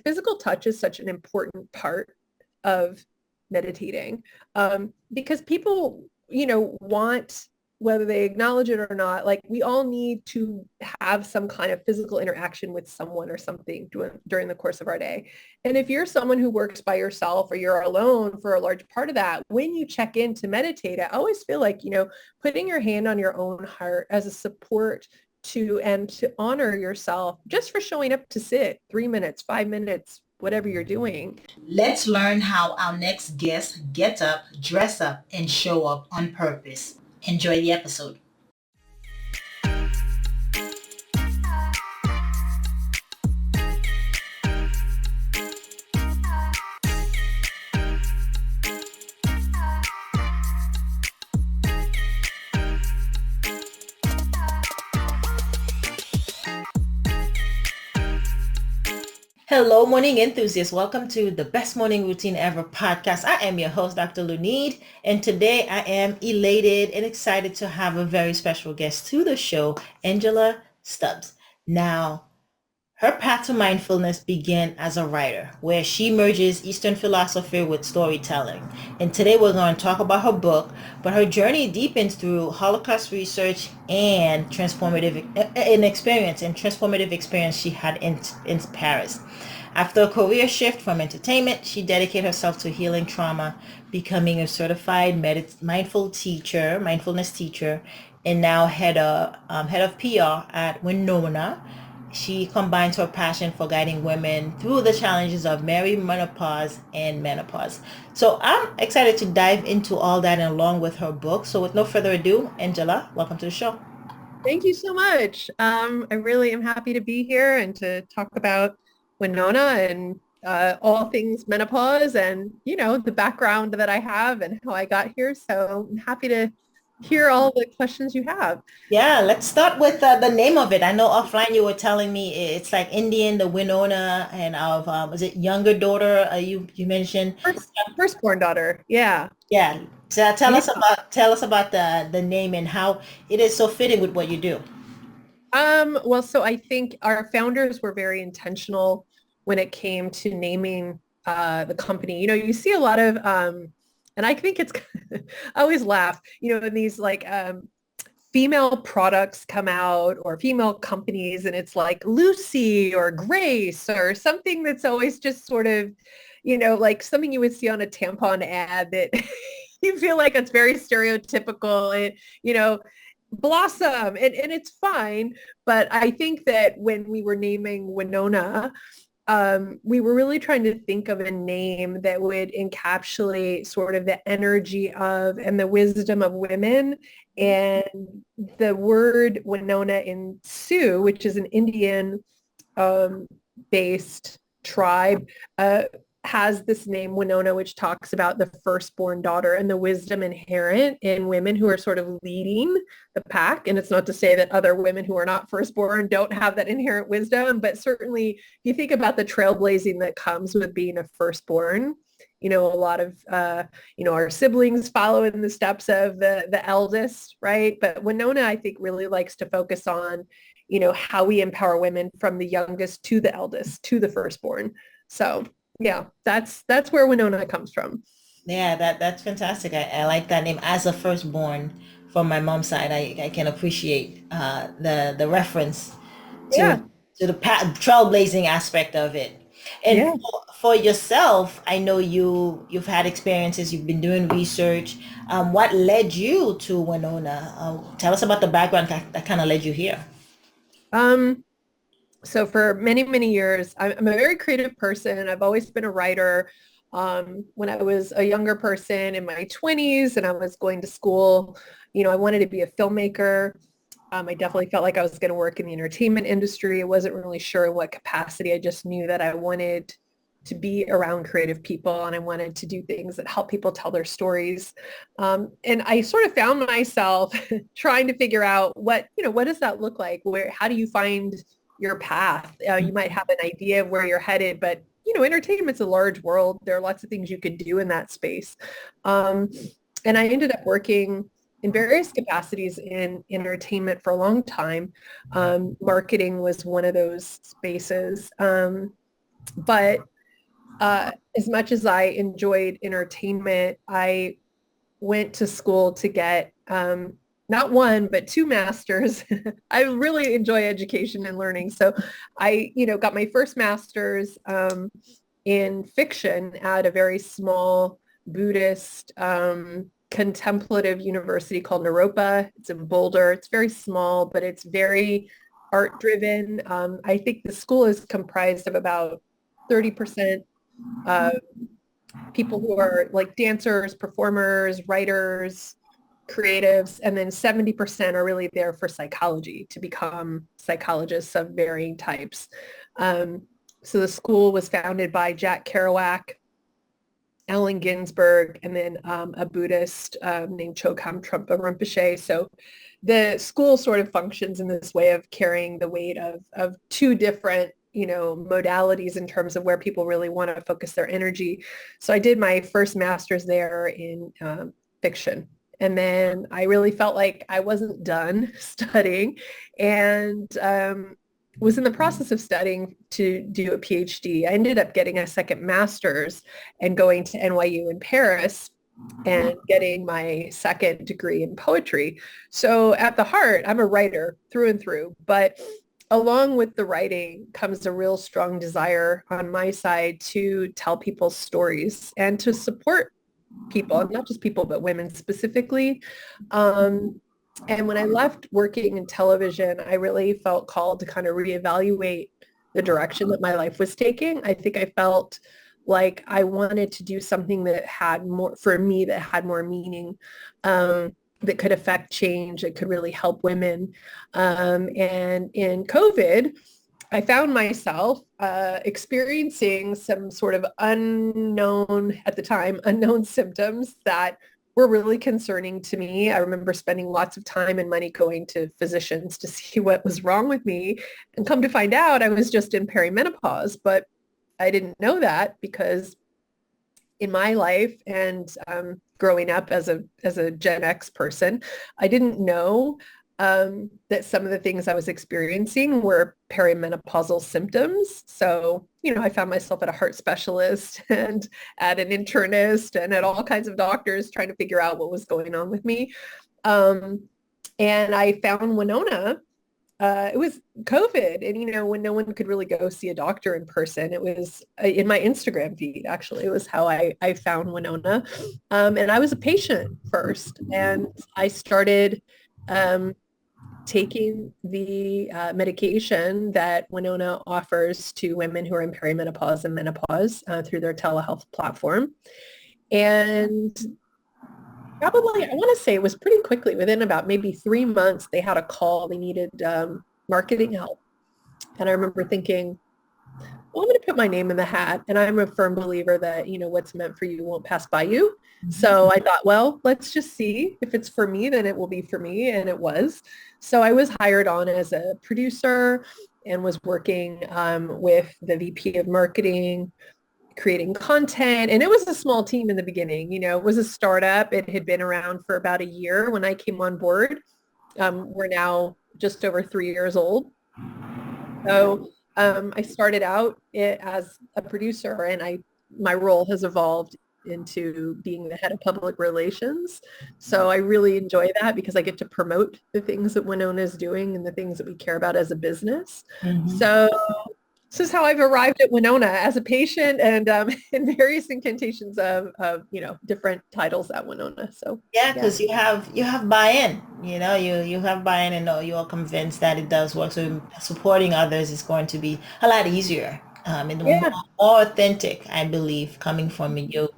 physical touch is such an important part of meditating, because people, want, whether they acknowledge it or not, like we all need to have some kind of physical interaction with someone or something during the course of our day. And if you're someone who works by yourself or you're alone for a large part of that, when you check in to meditate, I always feel like, putting your hand on your own heart as a support and to honor yourself just for showing up to sit 3 minutes, 5 minutes, whatever you're doing. Let's learn how our next guest gets up, dress up, and show up on purpose. Enjoy the episode. Hello, morning enthusiasts. Welcome to the Best Morning Routine Ever podcast. I am your host, Dr. Lunid, and today I am elated and excited to have a very special guest to the show, Angela Stubbs. Now, her path to mindfulness began as a writer, where she merges Eastern philosophy with storytelling. And today we're going to talk about her book, but her journey deepens through Holocaust research and transformative experience she had in Paris. After a career shift from entertainment, she dedicated herself to healing trauma, becoming a certified mindfulness teacher, and now head of PR at Winona. She combines her passion for guiding women through the challenges of menopause and menopause. So I'm excited to dive into all that and along with her book. So with no further ado, Angela, welcome to the show. Thank you so much. I really am happy to be here and to talk about Winona and all things menopause and, the background that I have and how I got here. So I'm happy to hear all the questions you have. Yeah, let's start with the name of it. I know offline you were telling me it's like Indian, the Winona, and of was it younger daughter? You mentioned. Firstborn daughter. Yeah. Yeah. So Yeah. tell us about the name and how it is so fitting with what you do. Well, so I think our founders were very intentional when it came to naming the company. You see a lot of and I think it's I always laugh, when these like female products come out or female companies and it's like Lucy or Grace or something that's always just sort of, like something you would see on a tampon ad that you feel like it's very stereotypical and, Blossom and it's fine. But I think that when we were naming Winona, we were really trying to think of a name that would encapsulate sort of the energy of and the wisdom of women. And the word Winona in Sioux, which is an Indian based tribe, has this name Winona, which talks about the firstborn daughter and the wisdom inherent in women who are sort of leading the pack. And it's not to say that other women who are not firstborn don't have that inherent wisdom, but certainly if you think about the trailblazing that comes with being a firstborn, a lot of, our siblings follow in the steps of the eldest, right? But Winona, I think, really likes to focus on, how we empower women from the youngest to the eldest, to the firstborn. So yeah, that's where Winona comes from. Yeah, that's fantastic. I like that name as a firstborn from my mom's side. I can appreciate the reference Yeah. to the trailblazing aspect of it. And Yeah. for yourself, I know you've had experiences, you've been doing research. What led you to Winona? Tell us about the background that kind of led you here. So for many, many years, I'm a very creative person. I've always been a writer. When I was a younger person in my 20s and I was going to school, I wanted to be a filmmaker. I definitely felt like I was going to work in the entertainment industry. I wasn't really sure in what capacity. I just knew that I wanted to be around creative people and I wanted to do things that help people tell their stories. And I sort of found myself trying to figure out what does that look like? How do you find your path? You might have an idea of where you're headed, but entertainment's a large world. There are lots of things you could do in that space. And I ended up working in various capacities in entertainment for a long time. Marketing was one of those spaces. But as much as I enjoyed entertainment, I went to school to get not one, but two masters. I really enjoy education and learning. So I, got my first master's in fiction at a very small Buddhist contemplative university called Naropa. It's in Boulder. It's very small, but it's very art driven. I think the school is comprised of about 30% uh, people who are like dancers, performers, writers, creatives, and then 70% are really there for psychology to become psychologists of varying types. So the school was founded by Jack Kerouac, Allen Ginsberg, and then a Buddhist named Chokham Trungpa Rinpoche. So the school sort of functions in this way of carrying the weight of two different modalities in terms of where people really want to focus their energy. So I did my first master's there in fiction. And then I really felt like I wasn't done studying and was in the process of studying to do a PhD. I ended up getting a second master's and going to NYU in Paris and getting my second degree in poetry. So at the heart, I'm a writer through and through, but along with the writing comes a real strong desire on my side to tell people's stories and to support people, and not just people, but women specifically. And when I left working in television, I really felt called to kind of reevaluate the direction that my life was taking. I think I felt like I wanted to do something that had more, for me, that had more meaning, that could affect change, that could really help women. And in COVID, I found myself experiencing some sort of unknown, at the time, unknown symptoms that were really concerning to me. I remember spending lots of time and money going to physicians to see what was wrong with me. And come to find out, I was just in perimenopause, but I didn't know that because in my life and growing up as a Gen X person, I didn't know that some of the things I was experiencing were perimenopausal symptoms. So, I found myself at a heart specialist and at an internist and at all kinds of doctors trying to figure out what was going on with me. And I found Winona. It was COVID, and when no one could really go see a doctor in person, it was in my Instagram feed. Actually, it was how I found Winona, and I was a patient first, and I started taking the medication that Winona offers to women who are in perimenopause and menopause through their telehealth platform, and probably, I want to say it was pretty quickly, within about maybe 3 months, they had a call. They needed marketing help. And I remember thinking, well, I'm going to put my name in the hat. And I'm a firm believer that, what's meant for you won't pass by you. So I thought, well, let's just see. If it's for me, then it will be for me. And it was. So I was hired on as a producer and was working with the VP of marketing, creating content. And it was a small team in the beginning. It was a startup. It had been around for about a year when I came on board. We're now just over 3 years old. So I started out as a producer, and my role has evolved into being the head of public relations. So I really enjoy that because I get to promote the things that Winona is doing and the things that we care about as a business. So this is how I've arrived at Winona as a patient and in various incantations of different titles at Winona. So Yeah, because you have buy-in, you have buy-in and know you're convinced that it does work. So supporting others is going to be a lot easier, and yeah, more authentic, I believe, coming from you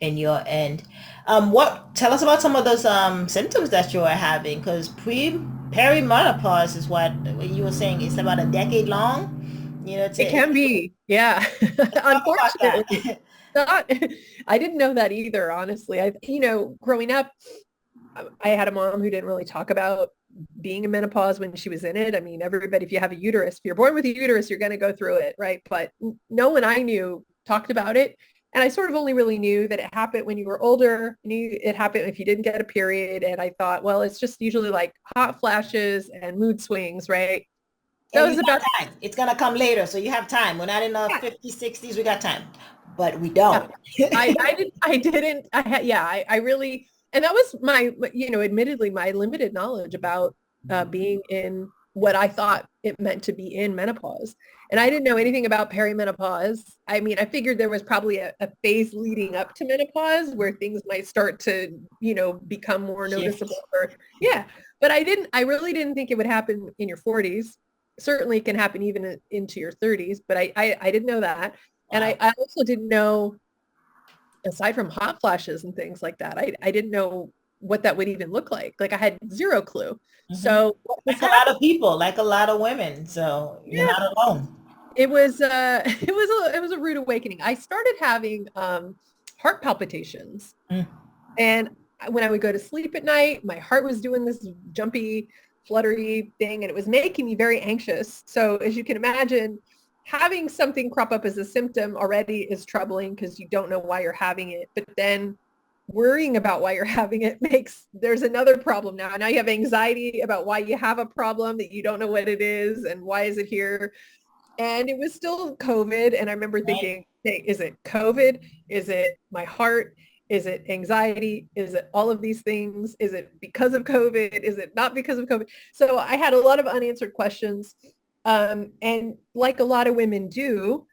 in your end. What tell us about some of those symptoms that you are having? Because perimenopause is what you were saying. It's about a decade long. it can be. Yeah. Talk about Unfortunately, that. not, I didn't know that either, honestly. Growing up, I had a mom who didn't really talk about being in menopause when she was in it. I mean, everybody, if you have a uterus, if you're born with a uterus, you're going to go through it, right? But no one I knew talked about it. And I sort of only really knew that it happened when you were older, knew it happened if you didn't get a period. And I thought, well, it's just usually like hot flashes and mood swings, right? That And was you got about, time. It's going to come later. So you have time. We're not in the yeah, 50s, 60s. We got time. But we yeah. don't. I really, and that was my, admittedly my limited knowledge about being in what I thought it meant to be in menopause. And I didn't know anything about perimenopause. I mean, I figured there was probably a phase leading up to menopause where things might start to, become more Shift. noticeable or, yeah. But I really didn't think it would happen in your 40s. Certainly it can happen even into your 30s, but I didn't know that. And Wow. I also didn't know, aside from hot flashes and things like that, I didn't know what that would even look like. Like I had zero clue. Hmm. So what was Like a lot happening? of people, like a lot of women. So you're Yeah, not alone. it was it was a rude awakening. I started having heart palpitations, Mm. and when I would go to sleep at night, my heart was doing this jumpy, fluttery thing, and it was making me very anxious. So as you can imagine, having something crop up as a symptom already is troubling because you don't know why you're having it. But then worrying about why you're having it makes there's another problem now. Now you have anxiety about why you have a problem that you don't know what it is and why is it here. And it was still COVID. And I remember Right. thinking, hey, is it COVID? Is it my heart? Is it anxiety? Is it all of these things? Is it because of COVID? Is it not because of COVID? So I had a lot of unanswered questions. And like a lot of women do,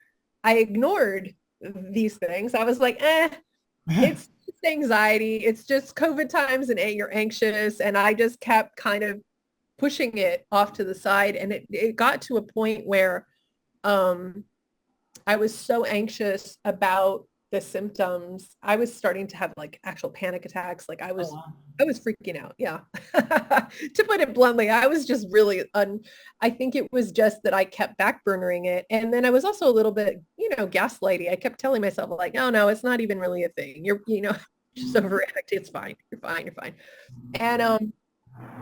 I ignored these things. I was like, it's just anxiety. It's just COVID times and you're anxious. And I just kept kind of pushing it off to the side. And it got to a point where um, I was so anxious about the symptoms. I was starting to have like actual panic attacks. Like I Oh, was wow. I was freaking out. Yeah. To put it bluntly, I was just really I think it was just that I kept backburnering it. And then I was also a little bit, gaslighty. I kept telling myself like, oh no, it's not even really a thing. You're just overreacting. It's fine. You're fine. You're fine. And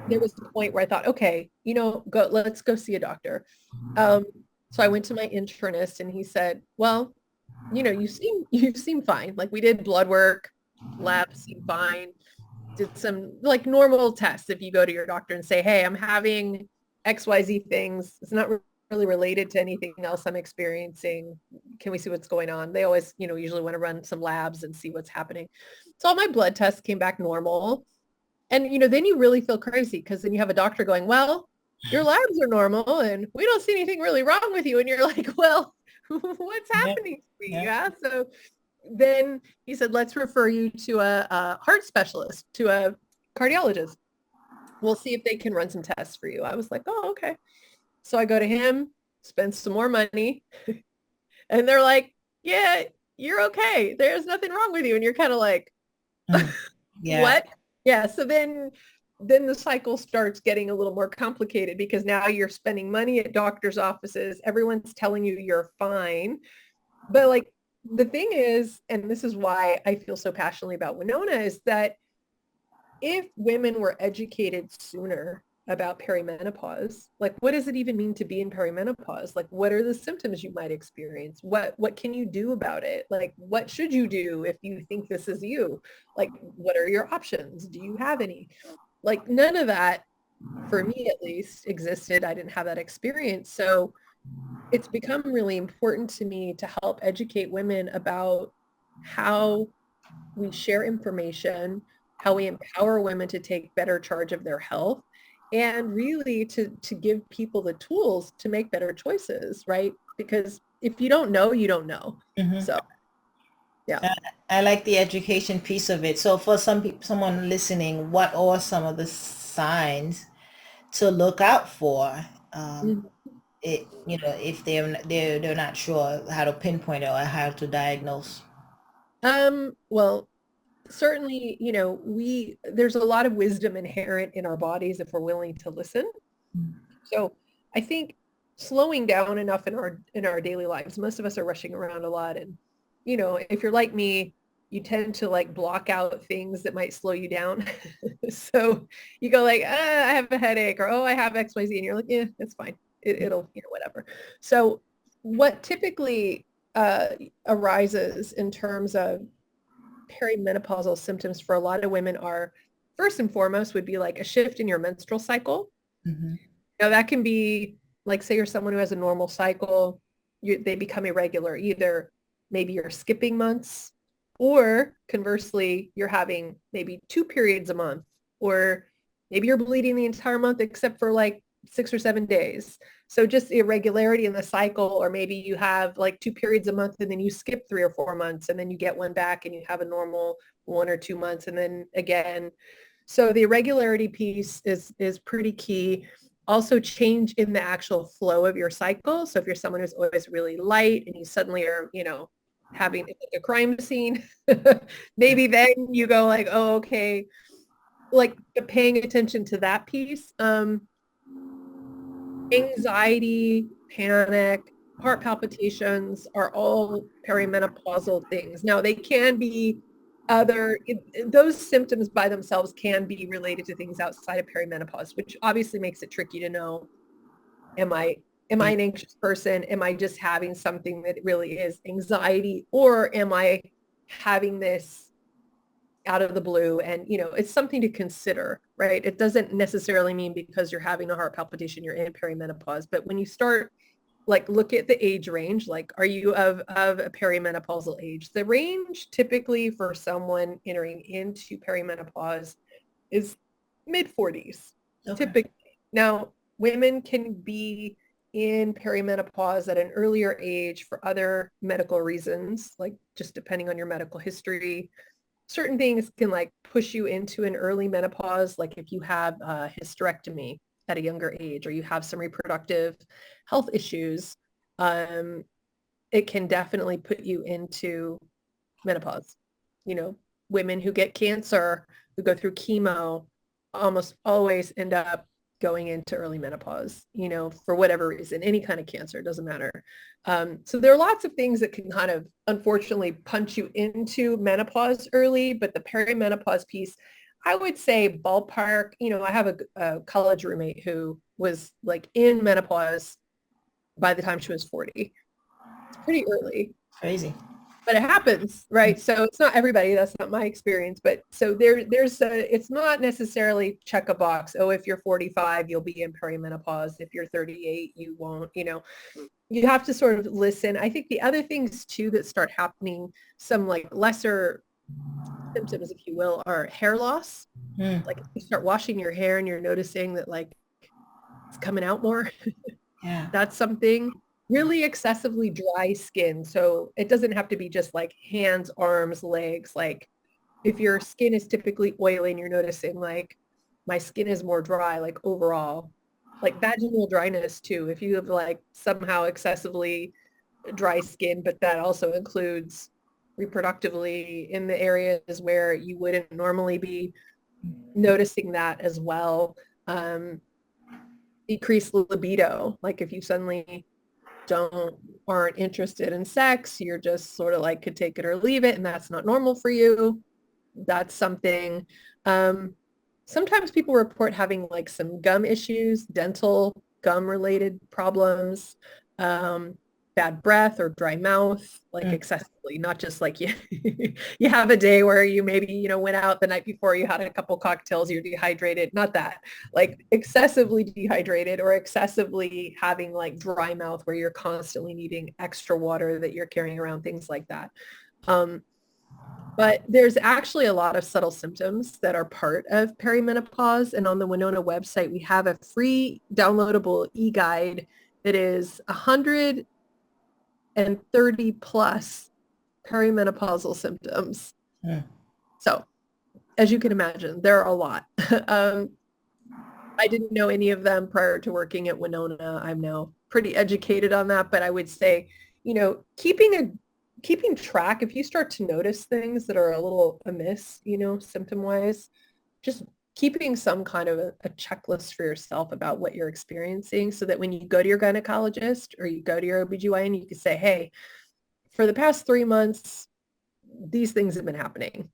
there was the point where I thought, okay, let's go see a doctor. Um, so I went to my internist and he said, well, you seem fine. Like we did blood work, labs seem fine, did some like normal tests. If you go to your doctor and say, hey, I'm having XYZ things, it's not really related to anything else I'm experiencing. Can we see what's going on? They always, usually want to run some labs and see what's happening. So all my blood tests came back normal. And then you really feel crazy because then you have a doctor going, well, your labs are normal and we don't see anything really wrong with you. And you're like, well, what's Yeah. happening to me? Yeah. Yeah. So then he said, let's refer you to a heart specialist, to a cardiologist. We'll see if they can run some tests for you. I was like, oh, okay. So I go to him, spend some more money, and they're like, yeah, you're okay. There's nothing wrong with you. And you're kind of like, Mm. Yeah. what? Yeah. So then the cycle starts getting a little more complicated because now you're spending money at doctor's offices. Everyone's telling you you're fine. But like the thing is, and this is why I feel so passionately about Winona, is that if women were educated sooner about perimenopause, like what does it even mean to be in perimenopause? Like what are the symptoms you might experience? What can you do about it? Like what should you do if you think this is you? Like what are your options? Do you have any? Like none of that, for me at least, existed. I didn't have that experience. So it's become really important to me to help educate women about how we share information, how we empower women to take better charge of their health, and really to give people the tools to make better choices, right? Because if you don't know, you don't know. Hmm. So yeah. I like the education piece of it. So for some people, someone listening, what are some of the signs to look out for? Mhm. If they're not sure how to pinpoint it or how to diagnose. Well, certainly, there's a lot of wisdom inherent in our bodies if we're willing to listen. So I think slowing down enough in our daily lives, most of us are rushing around a lot. And, if you're like me, you tend to like block out things that might slow you down. So you go like, I have a headache, or, oh, I have XYZ. And you're like, yeah, it's fine. It'll, whatever. So what typically arises in terms of perimenopausal symptoms for a lot of women are, first and foremost, would be like a shift in your menstrual cycle. Hmm. Now that can be like say you're someone who has a normal cycle, they become irregular. Either maybe you're skipping months, or conversely, you're having maybe 2 periods a month, or maybe you're bleeding the entire month except for like 6 or 7 days. So just irregularity in the cycle, or maybe you have like 2 periods a month and then you skip 3 or 4 months and then you get one back and you have a normal 1 or 2 months and then again. So the irregularity piece is pretty key. Also change in the actual flow of your cycle. So if you're someone who's always really light and you suddenly are, having a crime scene, maybe then you go like, oh, okay, like paying attention to that piece. Anxiety, panic, heart palpitations are all perimenopausal things. Now they can be those symptoms by themselves can be related to things outside of perimenopause, which obviously makes it tricky to know, am I Yeah. an anxious person? Am I just having something that really is anxiety, or am I having this out of the blue? And it's something to consider, right? It doesn't necessarily mean because you're having a heart palpitation you're in perimenopause, but when you start, like, look at the age range, like, are you of a perimenopausal age? The range typically for someone entering into perimenopause is mid 40s, Okay. typically. Now, women can be in perimenopause at an earlier age for other medical reasons, like just depending on your medical history. Certain things can like push you into an early menopause, like if you have a hysterectomy at a younger age, or you have some reproductive health issues, um, it can definitely put you into menopause. Women who get cancer, who go through chemo, almost always end up going into early menopause, for whatever reason, any kind of cancer, doesn't matter. So there are lots of things that can kind of unfortunately punch you into menopause early, but the perimenopause piece, I would say ballpark, I have a college roommate who was like in menopause by the time she was 40. It's pretty early, Crazy. but it happens, right? So it's not everybody. That's not my experience. But so it's not necessarily check a box. Oh, if you're 45, you'll be in perimenopause. If you're 38, you won't. You have to sort of listen. I think the other things too that start happening, some like lesser symptoms, if you will, are hair loss. Mm. Like if you start washing your hair and you're noticing that like it's coming out more, Yeah. that's something. Really excessively dry skin. So it doesn't have to be just like hands, arms, legs. Like if your skin is typically oily and you're noticing like my skin is more dry, like overall, like vaginal dryness too. If you have like somehow excessively dry skin, but that also includes reproductively in the areas where you wouldn't normally be, noticing that as well. Um, Decreased libido. Like if you suddenly aren't interested in sex, you're just sort of like could take it or leave it, and that's not normal for you. That's something. Um, Sometimes people report having like some gum issues, dental gum related problems, um, bad breath or dry mouth, like Mm. excessively, not just like you you have a day where you maybe, went out the night before, you had a couple cocktails, you're dehydrated, not that, like excessively dehydrated or excessively having like dry mouth where you're constantly needing extra water that you're carrying around, things like that. Um, but there's actually a lot of subtle symptoms that are part of perimenopause. And on the Winona website, we have a free downloadable e-guide that is 130 plus perimenopausal symptoms. Mm. So as you can imagine, there are a lot. um, I didn't know any of them prior to working at Winona. I'm now pretty educated on that, but I would say, keeping track, if you start to notice things that are a little amiss, symptom wise, just keeping some kind of a checklist for yourself about what you're experiencing, so that when you go to your gynecologist or you go to your OBGYN, you can say, hey, for the past 3 months, these things have been happening.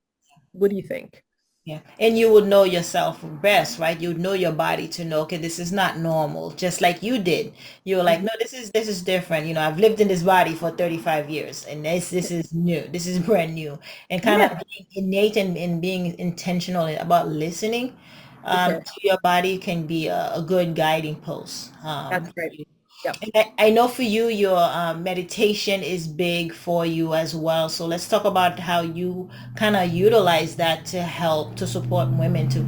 What do you think? Yeah. And you would know yourself best, right? You would know your body to know, okay, this is not normal, just like you did. You were like, no, this is different. I've lived in this body for 35 years and this is new. This is brand new. And kind of Yeah, being innate and being intentional about listening for sure. to your body can be a good guiding post. That's right. Yep. And I know for you, your meditation is big for you as well. So let's talk about how you kind of utilize that to help to support women to,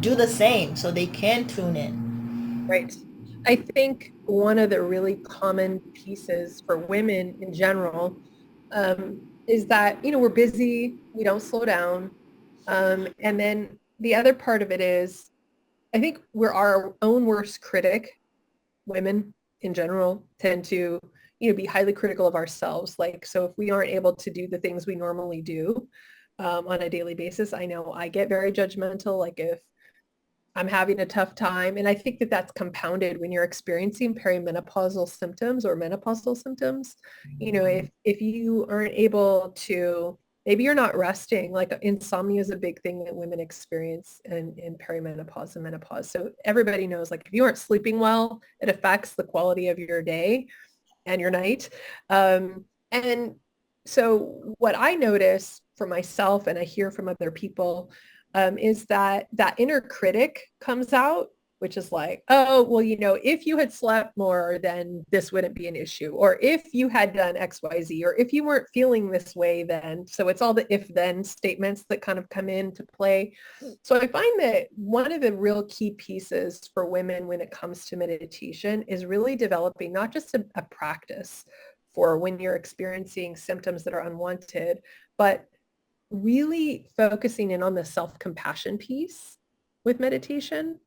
do the same so they can tune in. Right. I think one of the really common pieces for women in general is that, we're busy, we don't slow down. And then the other part of it is, I think we're our own worst critic. Women in general tend to, be highly critical of ourselves. Like, so if we aren't able to do the things we normally do on a daily basis, I know I get very judgmental. Like if I'm having a tough time. And I think that that's compounded when you're experiencing perimenopausal symptoms or menopausal symptoms. If you aren't able to, maybe you're not resting, like insomnia is a big thing that women experience in perimenopause and menopause. So everybody knows, like if you aren't sleeping well, it affects the quality of your day and your night. And so what I notice for myself and I hear from other people is that inner critic comes out, which is like, oh, well, if you had slept more, then this wouldn't be an issue. Or if you had done X, Y, Z, or if you weren't feeling this way, then. So it's all the if then statements that kind of come into play. So I find that one of the real key pieces for women when it comes to meditation is really developing not just a practice for when you're experiencing symptoms that are unwanted, but really focusing in on the self-compassion piece with meditation.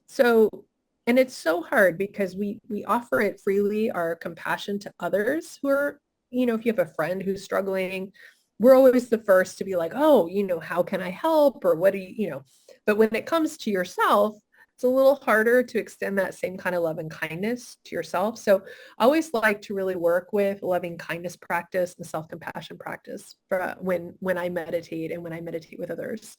So, and it's so hard because we offer it freely, our compassion to others who are, if you have a friend who's struggling, we're always the first to be like, oh, how can I help? Or what do but when it comes to yourself, it's a little harder to extend that same kind of love and kindness to yourself. So I always like to really work with loving kindness practice and self-compassion practice for when I meditate and when I meditate with others.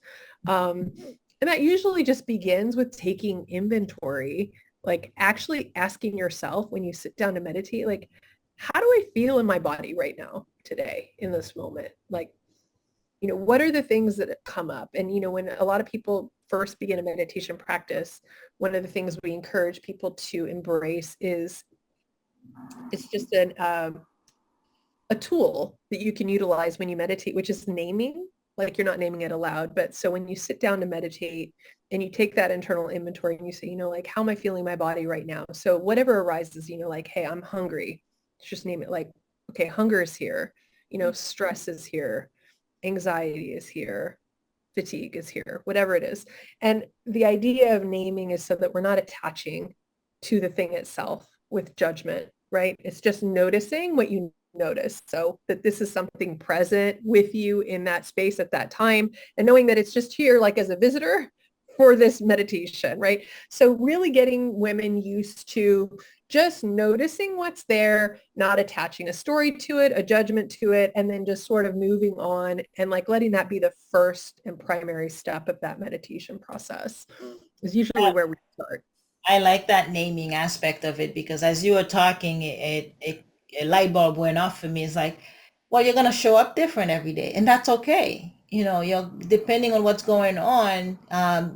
And that usually just begins with taking inventory, like actually asking yourself when you sit down to meditate, like, how do I feel in my body right now, today, in this moment? Like, what are the things that come up? And, when a lot of people first begin a meditation practice, one of the things we encourage people to embrace is it's just a tool that you can utilize when you meditate, which is naming. Like you're not naming it aloud, but so when you sit down to meditate and you take that internal inventory and you say, like, how am I feeling my body right now? So whatever arises, like, hey, I'm hungry. Just name it, like, okay, hunger is here, stress is here, anxiety is here, fatigue is here, whatever it is. And the idea of naming is so that we're not attaching to the thing itself with judgment, right? It's just noticing what you notice. So that this is something present with you in that space at that time, and knowing that it's just here like as a visitor for this meditation, right? So really getting women used to just noticing what's there, not attaching a story to it, a judgment to it, and then just sort of moving on and like letting that be the first and primary step of that meditation process is usually where we start. I like that naming aspect of it because as you were talking, a light bulb went off for me. It's like, well, you're gonna show up different every day, and that's okay. You're depending on what's going on.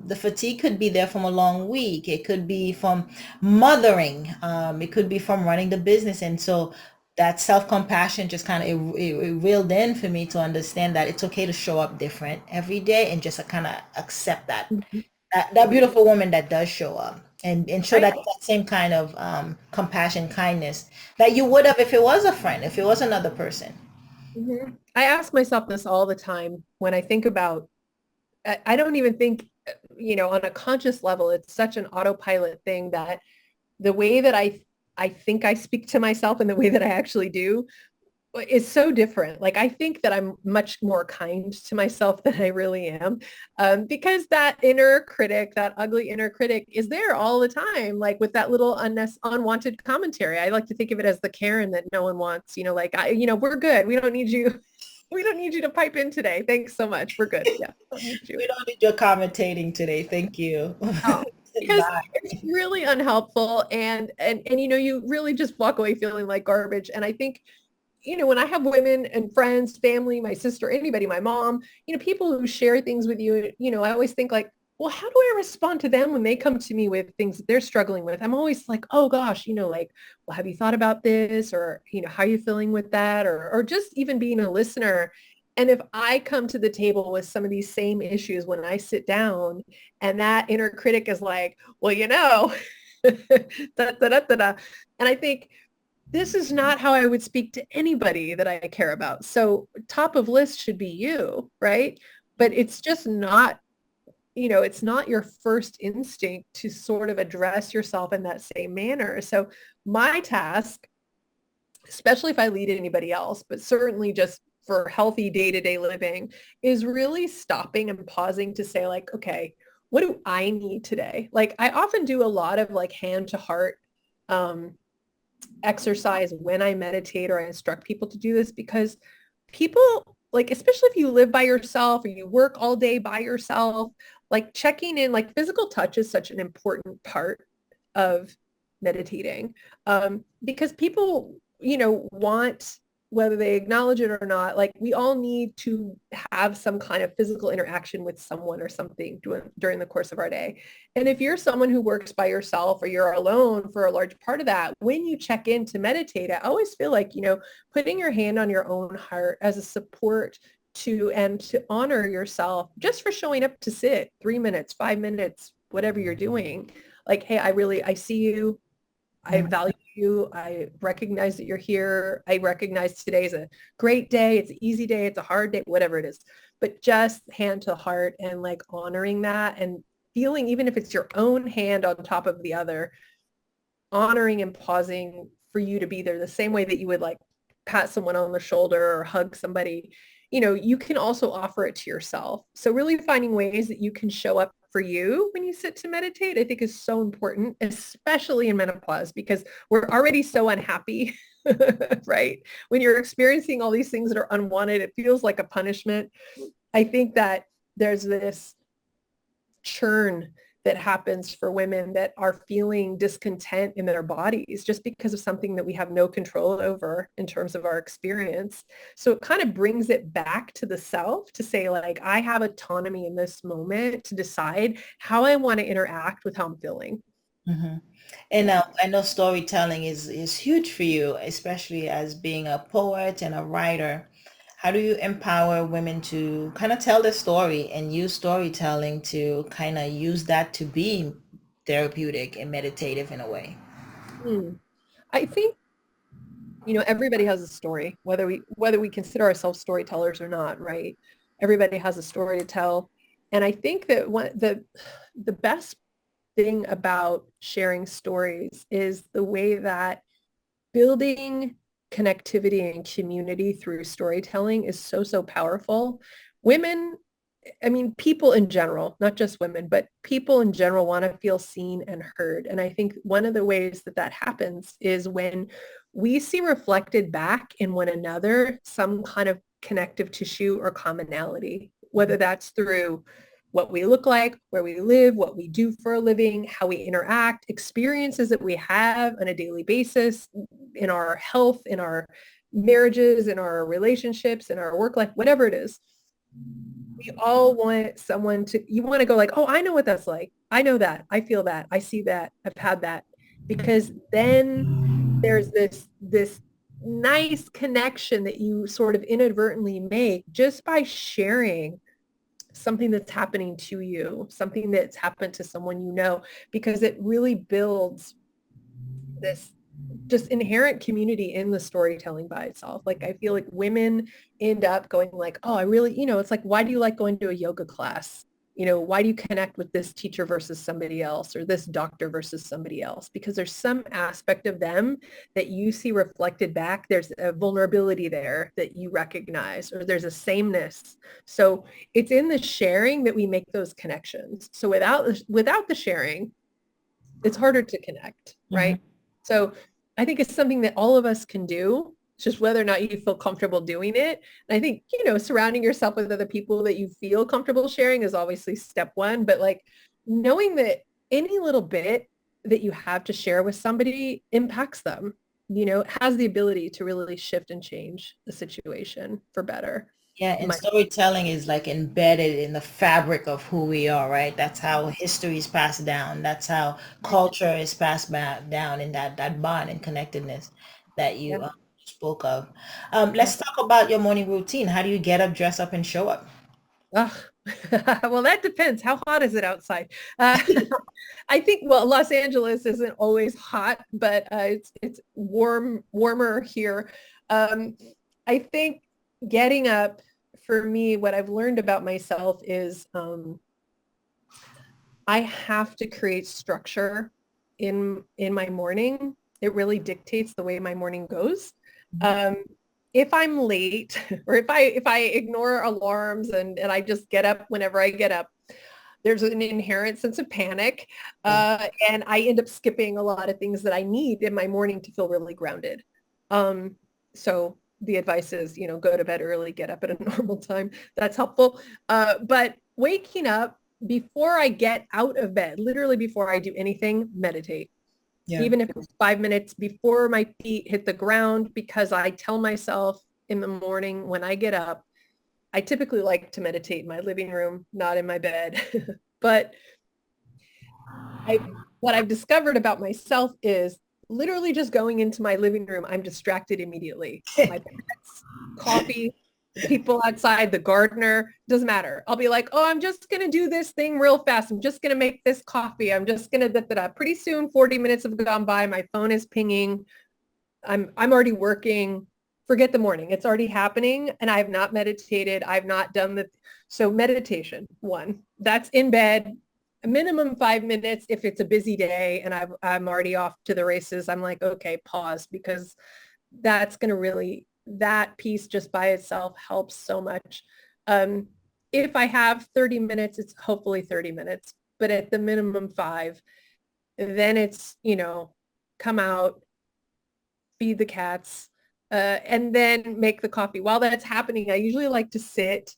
The fatigue could be there from a long week. It could be from mothering. It could be from running the business, and so that self-compassion just kind of it reeled in for me to understand that it's okay to show up different every day and just kind of accept that beautiful woman that does show up and show Right. that same kind of compassion, kindness that you would have if it was a friend, if it was another person. Mhm. I ask myself this all the time when I think about, I don't even think, on a conscious level, it's such an autopilot thing that the way that I think I speak to myself and the way that I actually do is so different. Like I think that I'm much more kind to myself than I really am, because that inner critic, that ugly inner critic, is there all the time. Like with that little unwanted commentary, I like to think of it as the Karen that no one wants. Like we're good. We don't need you. We don't need you to pipe in today. Thanks so much. We're good. Yeah, don't need you. We don't need your commentating today. Thank you. Oh, because Bye. it's really unhelpful and you really just walk away feeling like garbage. And I think when I have women and friends, family, my sister, anybody, my mom, people who share things with you, I always think like, well, how do I respond to them when they come to me with things that they're struggling with? I'm always like, oh gosh, like, well, have you thought about this? Or, how are you feeling with that? Or just even being a listener. And if I come to the table with some of these same issues when I sit down and that inner critic is like, well, da, da, da, da, da. And I think this is not how I would speak to anybody that I care about. So top of list should be you, right? But it's just not, it's not your first instinct to sort of address yourself in that same manner. So my task, especially if I lead anybody else, but certainly just for healthy day-to-day living, is really stopping and pausing to say like, okay, what do I need today? Like I often do a lot of like hand to heart exercise when I meditate or I instruct people to do this because people like, especially if you live by yourself or you work all day by yourself, like checking in, like physical touch is such an important part of meditating because people, want, whether they acknowledge it or not, like we all need to have some kind of physical interaction with someone or something during the course of our day. And if you're someone who works by yourself or you're alone for a large part of that, when you check in to meditate, I always feel like, putting your hand on your own heart as a support and to honor yourself just for showing up to sit 3 minutes, 5 minutes, whatever you're doing. Like, hey, I see you. I value you. I recognize that you're here. I recognize today is a great day. It's an easy day. It's a hard day, whatever it is. But just hand to heart and like honoring that and feeling, even if it's your own hand on top of the other, honoring and pausing for you to be there the same way that you would like pat someone on the shoulder or hug somebody. You can also offer it to yourself. So really finding ways that you can show up for you when you sit to meditate, I think is so important, especially in menopause, because we're already so unhappy, right? When you're experiencing all these things that are unwanted, it feels like a punishment. I think that there's this churn that happens for women that are feeling discontent in their bodies just because of something that we have no control over in terms of our experience. So it kind of brings it back to the self to say like, I have autonomy in this moment to decide how I want to interact with how I'm feeling. Mm-hmm. And I know storytelling is huge for you, especially as being a poet and a writer. How do you empower women to kind of tell their story and use storytelling to kind of use that to be therapeutic and meditative in a way? Hmm. I think, everybody has a story, whether we consider ourselves storytellers or not, right? Everybody has a story to tell. And I think that the best thing about sharing stories is the way that building connectivity and community through storytelling is so, so powerful. Women, I mean, people in general, not just women, but people in general want to feel seen and heard. And I think one of the ways that that happens is when we see reflected back in one another some kind of connective tissue or commonality, whether that's through what we look like, where we live, what we do for a living, how we interact, experiences that we have on a daily basis in our health, in our marriages, in our relationships, in our work life, whatever it is. We all want someone you want to go like, oh, I know what that's like. I know that. I feel that. I see that. I've had that. Because then there's this nice connection that you sort of inadvertently make just by sharing something that's happening to you, something that's happened to someone because it really builds this just inherent community in the storytelling by itself. Like I feel like women end up going like, oh, I really, it's like, why do you like going to a yoga class? Why do you connect with this teacher versus somebody else or this doctor versus somebody else? Because there's some aspect of them that you see reflected back. There's a vulnerability there that you recognize, or there's a sameness. So it's in the sharing that we make those connections. So without the sharing, it's harder to connect, Mm-hmm. right? So I think it's something that all of us can do. It's just whether or not you feel comfortable doing it. And I think, surrounding yourself with other people that you feel comfortable sharing is obviously step one, but like knowing that any little bit that you have to share with somebody impacts them, has the ability to really shift and change the situation for better. Yeah, and storytelling is like embedded in the fabric of who we are, right? That's how history is passed down. That's how culture is passed back down in that bond and connectedness that Yeah. you spoke of. Yeah. Let's talk about your morning routine. How do you get up, dress up, and show up? Ugh. Well, that depends. How hot is it outside? Uh, I think, well, Los Angeles isn't always hot, but it's warmer here. Um, I think getting up for me, what I've learned about myself is I have to create structure in my morning. It really dictates the way my morning goes. Um, if I'm late or if I ignore alarms and I just get up whenever I get up, there's an inherent sense of panic. Yeah. And I end up skipping a lot of things that I need in my morning to feel really grounded. So the advice is, go to bed early, get up at a normal time. That's helpful. But waking up before I get out of bed, literally before I do anything, meditate. Yeah. Even if it's 5 minutes before my feet hit the ground, because I tell myself in the morning when I get up, I typically like to meditate in my living room, not in my bed. But what I've discovered about myself is literally just going into my living room, I'm distracted immediately. My pets, coffee, the people outside, the gardener, doesn't matter. I'll be like, oh, I'm just going to do this thing real fast. I'm just going to make this coffee. I'm just going to da, da, da. Pretty soon, 40 minutes have gone by. My phone is pinging. I'm already working. Forget the morning. It's already happening. And I have not meditated. I've not done so meditation, one, that's in bed, a minimum 5 minutes. If it's a busy day and I'm already off to the races, I'm like, okay, pause, because that's going to really, that piece just by itself helps so much. Um, if I have 30 minutes, it's hopefully 30 minutes, but at the minimum 5, then it's, come out, feed the cats, and then make the coffee. While that's happening, I usually like to sit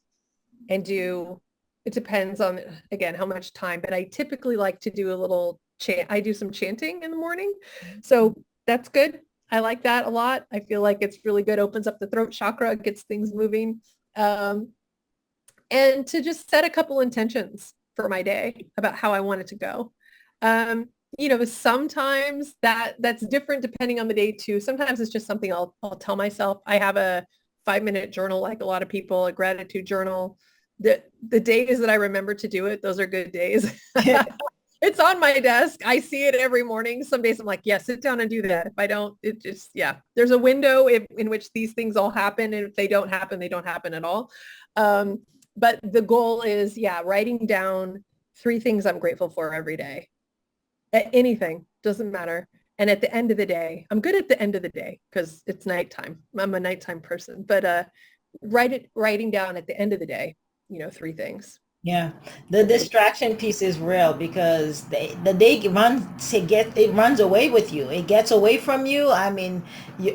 and do, it depends on, again, how much time, but I typically like to do a little chant. I do some chanting in the morning. So that's good. I like that a lot. I feel like it's really good. Opens up the throat chakra, gets things moving. And to just set a couple intentions for my day about how I want it to go. Sometimes that's different depending on the day too. Sometimes it's just something I'll tell myself. I have a 5-minute journal, like a lot of people, a gratitude journal. The days that I remember to do it, those are good days. It's on my desk. I see it every morning. Some days I'm like, yeah, sit down and do that. If I don't, it just, yeah, there's a window in which these things all happen. And if they don't happen, they don't happen at all. But the goal is, yeah, writing down 3 things I'm grateful for every day. Anything, doesn't matter. And at the end of the day, I'm good at the end of the day because it's nighttime. I'm a nighttime person, but writing down at the end of the day, 3 things. Yeah, the distraction piece is real because the day it runs away with you. It gets away from you. I mean,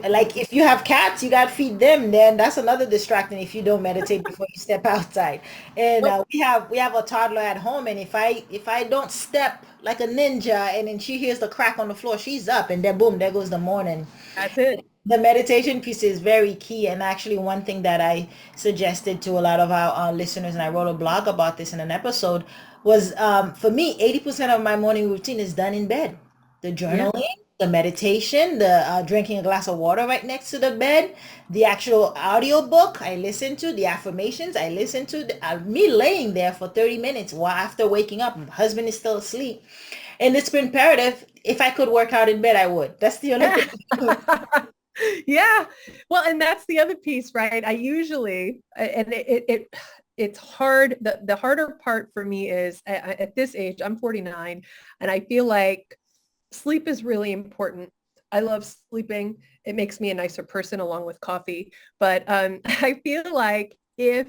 like if you have cats, you got to feed them. Then that's another distraction if you don't meditate before you step outside. And Nope, we have a toddler at home, and if I don't step like a ninja, and then she hears the crack on the floor, she's up, and then boom, there goes the morning. that's it. The meditation piece is very key, and actually one thing that I suggested to a lot of our listeners, and I wrote a blog about this in an episode, was for me 80% of my morning routine is done in bed. The Yeah. journaling, the meditation, the drinking a glass of water right next to the bed, the actual audio book I listen to, the affirmations I listen to, me laying there for 30 minutes while after waking up, my husband is still asleep, and it's been imperative. If I could work out in bed, I would. That's the only thing. Yeah. Well, and that's the other piece, right? I usually, and it's hard. The harder part for me is at this age, I'm 49, and I feel like sleep is really important. I love sleeping. It makes me a nicer person along with coffee. But I feel like if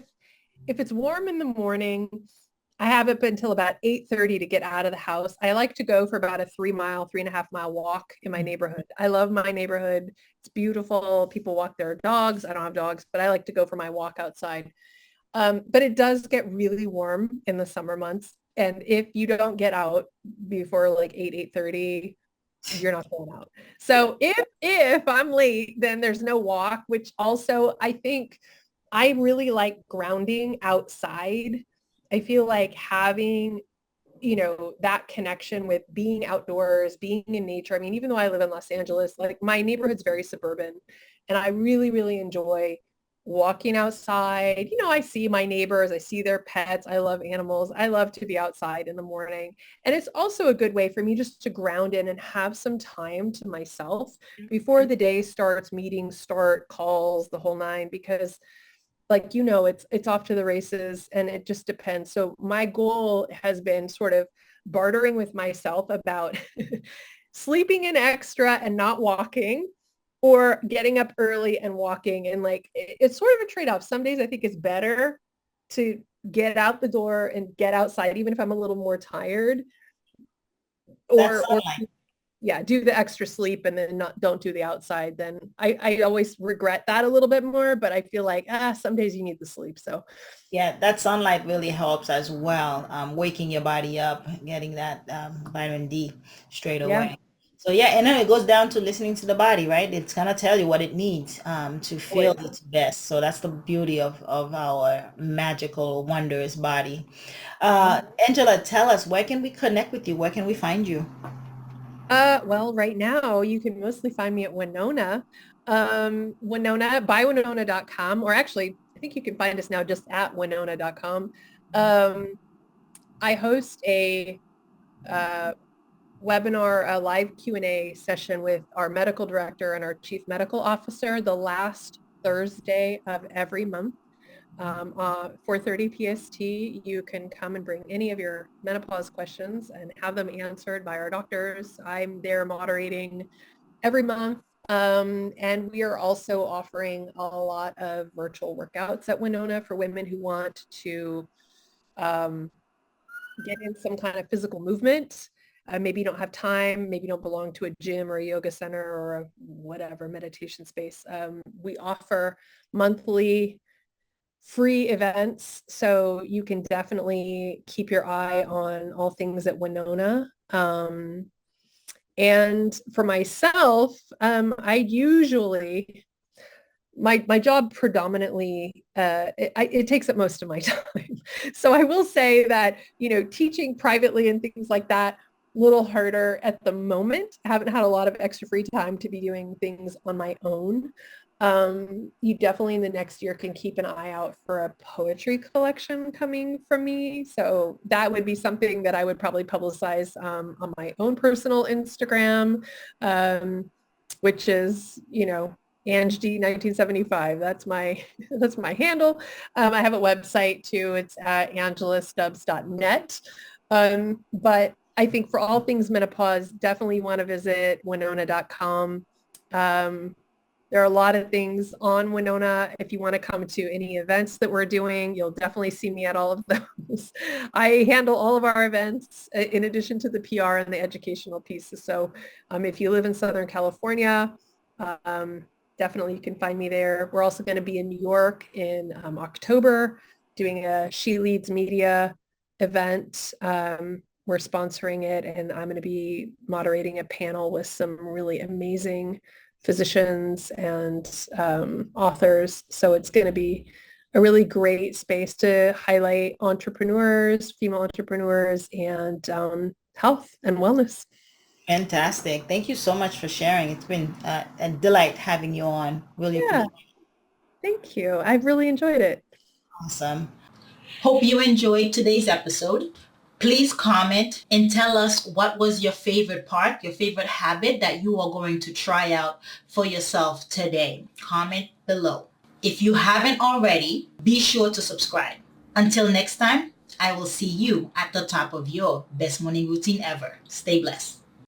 it's warm in the morning, I have up until about 8:30 to get out of the house. I like to go for about a 3-mile, 3.5-mile walk in my neighborhood. I love my neighborhood. It's beautiful. People walk their dogs. I don't have dogs, but I like to go for my walk outside. But it does get really warm in the summer months. And if you don't get out before like 8:30, you're not going out. So if I'm late, then there's no walk, which also I think I really like grounding outside. I feel like having, that connection with being outdoors, being in nature. I mean, even though I live in Los Angeles, like my neighborhood's very suburban, and I really, really enjoy walking outside. I see my neighbors, I see their pets. I love animals. I love to be outside in the morning. And it's also a good way for me just to ground in and have some time to myself before the day starts, meetings start, calls, the whole nine, because like, it's off to the races and it just depends. So my goal has been sort of bartering with myself about sleeping in extra and not walking, or getting up early and walking. And like, it's sort of a trade-off. Some days I think it's better to get out the door and get outside, even if I'm a little more tired, That's or sunlight. yeah, do the extra sleep and then don't do the outside. Then I always regret that a little bit more, but I feel like, some days you need the sleep. So Yeah, that sunlight really helps as well. Waking your body up, getting that vitamin D straight yeah, away. So yeah, and then it goes down to listening to the body, right? It's gonna tell you what it needs to feel always. its best. So that's the beauty of our magical, wondrous body. Angela, tell us, where can we connect with you? Where can we find you? Well, right now you can mostly find me at Winona, bywinona.com, or actually, I think you can find us now just at winona.com. Um, I host a uh, webinar, a live Q&A session with our medical director and our chief medical officer the last Thursday of every month. 4:30 PST. You can come and bring any of your menopause questions and have them answered by our doctors. I'm there moderating every month. And we are also offering a lot of virtual workouts at Winona for women who want to um, get in some kind of physical movement. Maybe you don't have time, maybe you don't belong to a gym or a yoga center or a whatever meditation space. We offer monthly free events, so you can definitely keep your eye on all things at Winona. And for myself, I usually my job predominantly it takes up most of my time. So I will say that teaching privately and things like that, a little harder at the moment. I haven't had a lot of extra free time to be doing things on my own. You definitely in the next year can keep an eye out for a poetry collection coming from me. So that would be something that I would probably publicize on my own personal Instagram, which is, Ange D 1975. That's my that's my handle. I have a website too. It's at angelastubbs.net. But I think for all things menopause, definitely want to visit winona.com. There are a lot of things on Winona. If you want to come to any events that we're doing, you'll definitely see me at all of those. I handle all of our events in addition to the PR and the educational pieces. So if you live in Southern California, um, definitely you can find me there. We're also going to be in New York in October doing a She Leads Media event. We're sponsoring it, and I'm going to be moderating a panel with some really amazing physicians and authors. So it's going to be a really great space to highlight entrepreneurs, female entrepreneurs, and health and wellness. Fantastic. Thank you so much for sharing. It's been a delight having you on. Really Yeah, appreciate it. thank you. I've really enjoyed it. Awesome. Hope you enjoyed today's episode. Please comment and tell us what was your favorite part, your favorite habit that you are going to try out for yourself today. Comment below. If you haven't already, be sure to subscribe. Until next time, I will see you at the top of your best morning routine ever. Stay blessed.